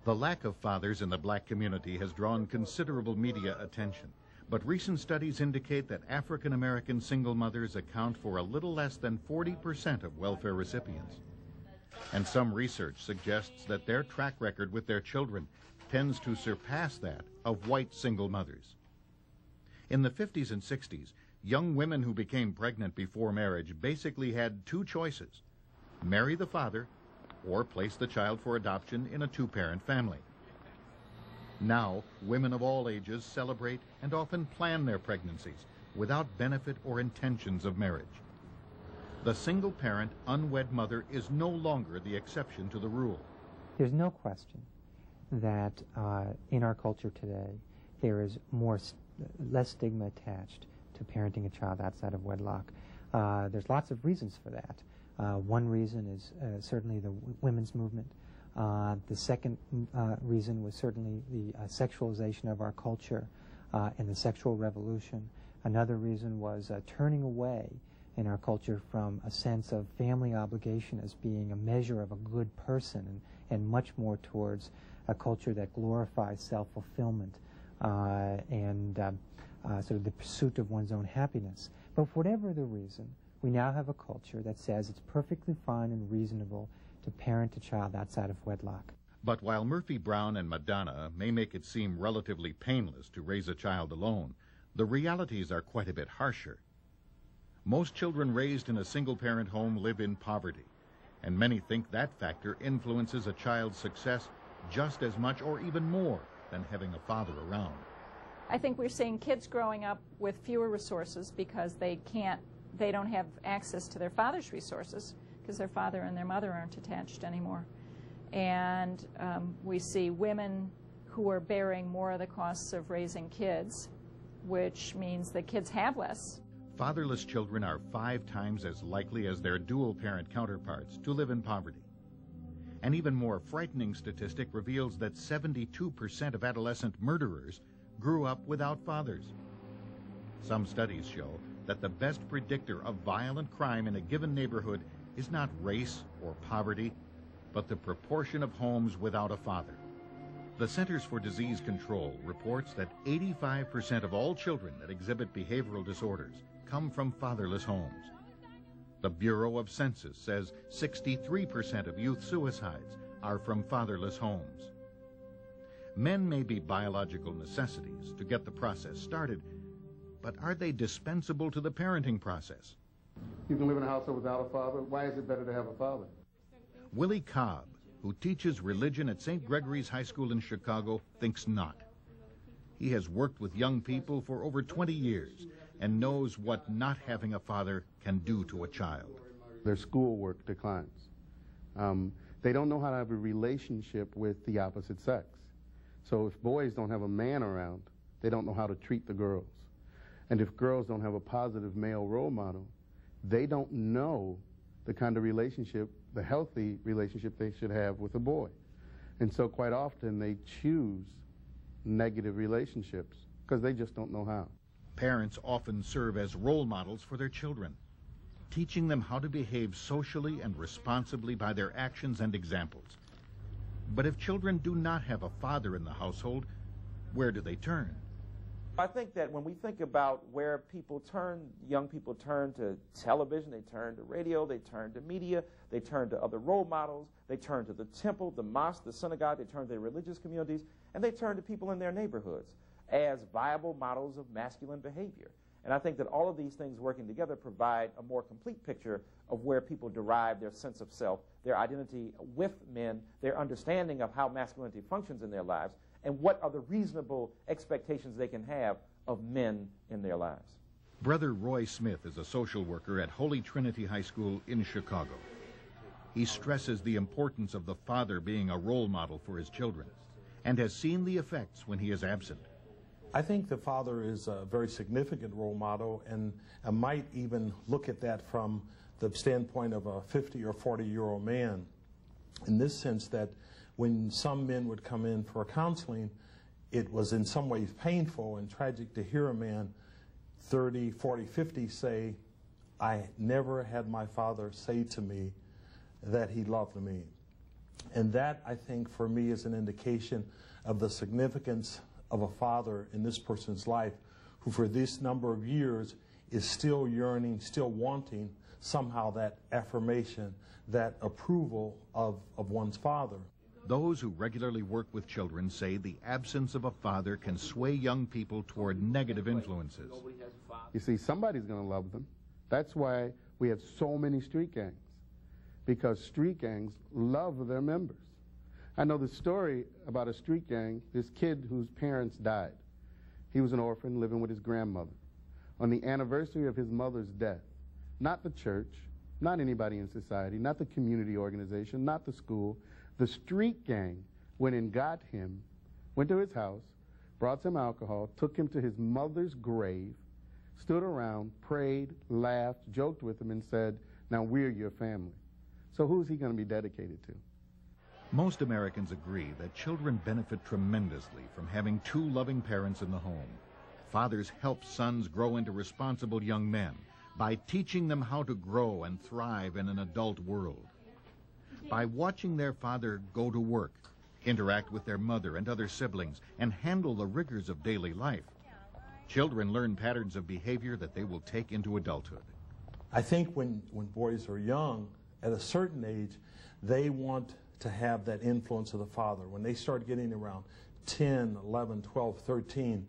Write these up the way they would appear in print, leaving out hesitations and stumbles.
The lack of fathers in the black community has drawn considerable media attention, but recent studies indicate that African American single mothers account for a little less than 40% of welfare recipients. And some research suggests that their track record with their children tends to surpass that of white single mothers. In the 50s and 60s, young women who became pregnant before marriage basically had two choices: marry the father or place the child for adoption in a two-parent family. Now, women of all ages celebrate and often plan their pregnancies without benefit or intentions of marriage. The single-parent, unwed mother is no longer the exception to the rule. There's no question that in our culture today, there is less stigma attached to parenting a child outside of wedlock. There's lots of reasons for that. One reason is certainly the women's movement. The second reason was certainly the sexualization of our culture and the sexual revolution. Another reason was turning away in our culture from a sense of family obligation as being a measure of a good person, and much more towards a culture that glorifies self-fulfillment and sort of the pursuit of one's own happiness. But for whatever the reason, we now have a culture that says it's perfectly fine and reasonable to parent a child outside of wedlock. But while Murphy Brown and Madonna may make it seem relatively painless to raise a child alone, the realities are quite a bit harsher. Most children raised in a single-parent home live in poverty, and many think that factor influences a child's success just as much or even more than having a father around. I think we're seeing kids growing up with fewer resources because they don't have access to their father's resources because their father and their mother aren't attached anymore. And we see women who are bearing more of the costs of raising kids, which means that kids have less. Fatherless children are 5 times as likely as their dual-parent counterparts to live in poverty. An even more frightening statistic reveals that 72% of adolescent murderers grew up without fathers. Some studies show that the best predictor of violent crime in a given neighborhood is not race or poverty, but the proportion of homes without a father. The Centers for Disease Control reports that 85% of all children that exhibit behavioral disorders come from fatherless homes. The Bureau of Census says 63% of youth suicides are from fatherless homes. Men may be biological necessities to get the process started, but are they dispensable to the parenting process? You can live in a household without a father. Why is it better to have a father? Willie Cobb, who teaches religion at St. Gregory's High School in Chicago, thinks not. He has worked with young people for over 20 years and knows what not having a father can do to a child. Their schoolwork declines. They don't know how to have a relationship with the opposite sex. So if boys don't have a man around, they don't know how to treat the girls. And if girls don't have a positive male role model, they don't know the kind of relationship, the healthy relationship they should have with a boy. And so quite often they choose negative relationships because they just don't know how. Parents often serve as role models for their children, teaching them how to behave socially and responsibly by their actions and examples. But if children do not have a father in the household, where do they turn? I think that when we think about where people turn, young people turn to television, they turn to radio, they turn to media, they turn to other role models, they turn to the temple, the mosque, the synagogue, they turn to their religious communities, and they turn to people in their neighborhoods as viable models of masculine behavior. And I think that all of these things working together provide a more complete picture of where people derive their sense of self, their identity with men, their understanding of how masculinity functions in their lives, and what are the reasonable expectations they can have of men in their lives. Brother Roy Smith is a social worker at Holy Trinity High School in Chicago. He stresses the importance of the father being a role model for his children and has seen the effects when he is absent. I think the father is a very significant role model, and I might even look at that from the standpoint of a 50 or 40-year-old man, in this sense that when some men would come in for counseling, it was in some ways painful and tragic to hear a man 30, 40, 50 say, "I never had my father say to me that he loved me." And that, I think, for me is an indication of the significance of a father in this person's life who for this number of years is still yearning, still wanting somehow that affirmation, that approval of one's father. Those who regularly work with children say the absence of a father can sway young people toward negative influences. You see, somebody's going to love them. That's why we have so many street gangs, because street gangs love their members. I know the story about a street gang, this kid whose parents died. He was an orphan living with his grandmother. On the anniversary of his mother's death, not the church, not anybody in society, not the community organization, not the school, the street gang went and got him, went to his house, brought some alcohol, took him to his mother's grave, stood around, prayed, laughed, joked with him, and said, "Now we're your family." So who's he going to be dedicated to? Most Americans agree that children benefit tremendously from having two loving parents in the home. Fathers help sons grow into responsible young men by teaching them how to grow and thrive in an adult world. By watching their father go to work, interact with their mother and other siblings, and handle the rigors of daily life, children learn patterns of behavior that they will take into adulthood. I think when boys are young, at a certain age, they want to have that influence of the father. When they start getting around 10, 11, 12, 13,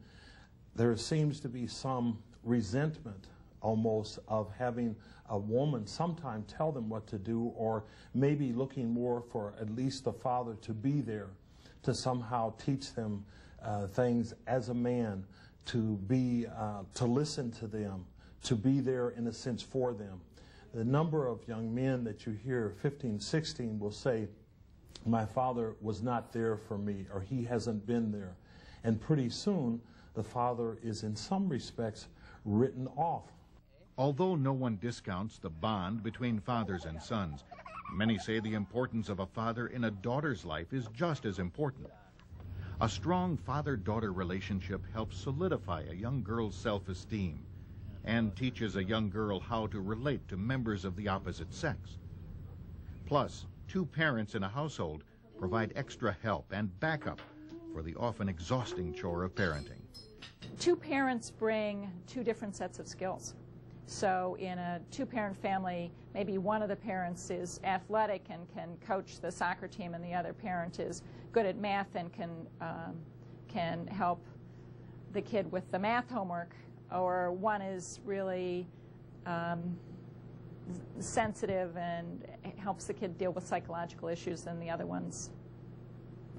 there seems to be some resentment almost of having a woman sometime tell them what to do, or maybe looking more for at least the father to be there to somehow teach them things as a man, to listen to them, to be there in a sense for them. The number of young men that you hear, 15, 16, will say, "My father was not there for me," or "he hasn't been there." And pretty soon, the father is in some respects written off. Although no one discounts the bond between fathers and sons, many say the importance of a father in a daughter's life is just as important. A strong father-daughter relationship helps solidify a young girl's self-esteem and teaches a young girl how to relate to members of the opposite sex. Plus, two parents in a household provide extra help and backup for the often exhausting chore of parenting. Two parents bring two different sets of skills. So in a two-parent family, maybe one of the parents is athletic and can coach the soccer team, and the other parent is good at math and can help the kid with the math homework, or one is really sensitive and helps the kid deal with psychological issues, and the other ones,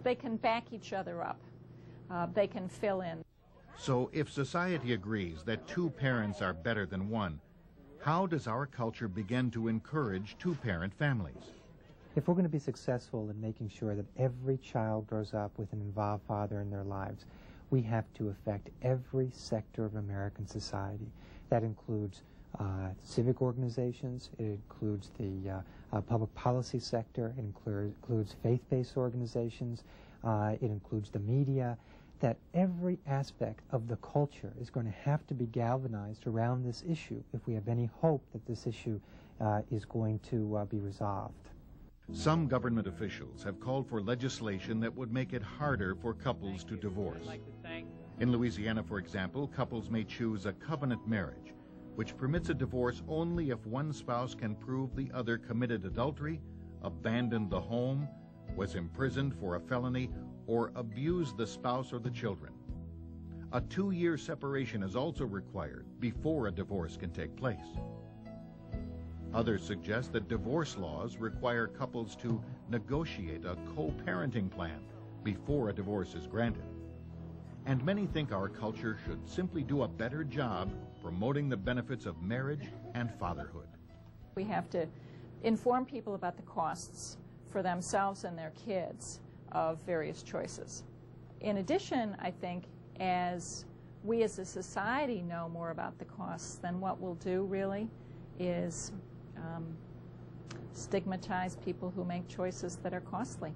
they can back each other up. They can fill in. So if society agrees that two parents are better than one, how does our culture begin to encourage two-parent families? If we're going to be successful in making sure that every child grows up with an involved father in their lives, we have to affect every sector of American society. That includes civic organizations, it includes the public policy sector, it includes faith-based organizations, it includes the media. That every aspect of the culture is going to have to be galvanized around this issue if we have any hope that this issue is going to be resolved. Some government officials have called for legislation that would make it harder for couples to divorce. In Louisiana, for example, couples may choose a covenant marriage, which permits a divorce only if one spouse can prove the other committed adultery, abandoned the home, was imprisoned for a felony, or abused the spouse or the children. A 2-year separation is also required before a divorce can take place. Others suggest that divorce laws require couples to negotiate a co-parenting plan before a divorce is granted. And many think our culture should simply do a better job promoting the benefits of marriage and fatherhood. We have to inform people about the costs for themselves and their kids of various choices. In addition, I think as we as a society know more about the costs, then what we'll do really is stigmatize people who make choices that are costly.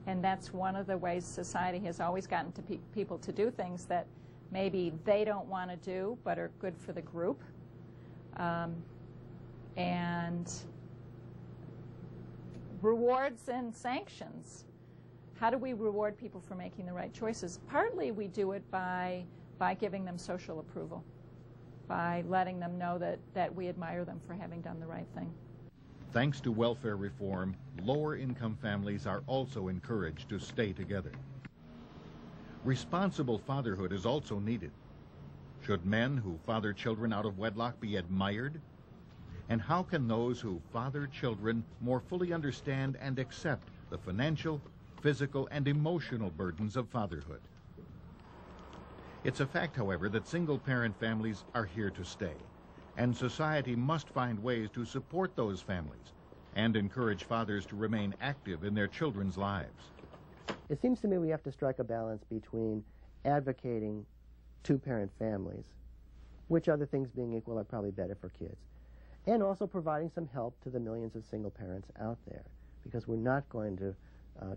And that's one of the ways society has always gotten to people to do things that maybe they don't want to do but are good for the group. And rewards and sanctions. How do we reward people for making the right choices? Partly we do it by giving them social approval, by letting them know that we admire them for having done the right thing. Thanks to welfare reform, lower-income families are also encouraged to stay together. Responsible fatherhood is also needed. Should men who father children out of wedlock be admired? And how can those who father children more fully understand and accept the financial, physical, and emotional burdens of fatherhood? It's a fact, however, that single-parent families are here to stay, and society must find ways to support those families and encourage fathers to remain active in their children's lives. It seems to me we have to strike a balance between advocating two-parent families, which other things being equal are probably better for kids, and also providing some help to the millions of single parents out there, because we're not going to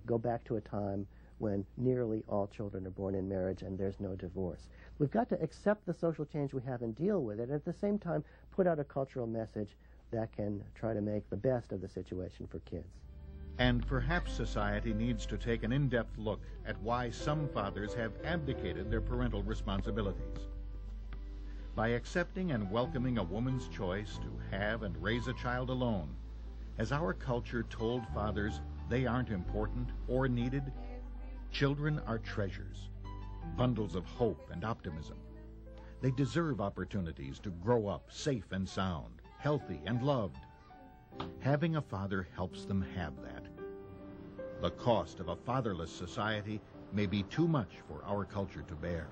go back to a time when nearly all children are born in marriage and there's no divorce. We've got to accept the social change we have and deal with it, and at the same time put out a cultural message that can try to make the best of the situation for kids. And perhaps society needs to take an in-depth look at why some fathers have abdicated their parental responsibilities. By accepting and welcoming a woman's choice to have and raise a child alone, has our culture told fathers they aren't important or needed? Children are treasures, bundles of hope and optimism. They deserve opportunities to grow up safe and sound, healthy and loved. Having a father helps them have that. The cost of a fatherless society may be too much for our culture to bear.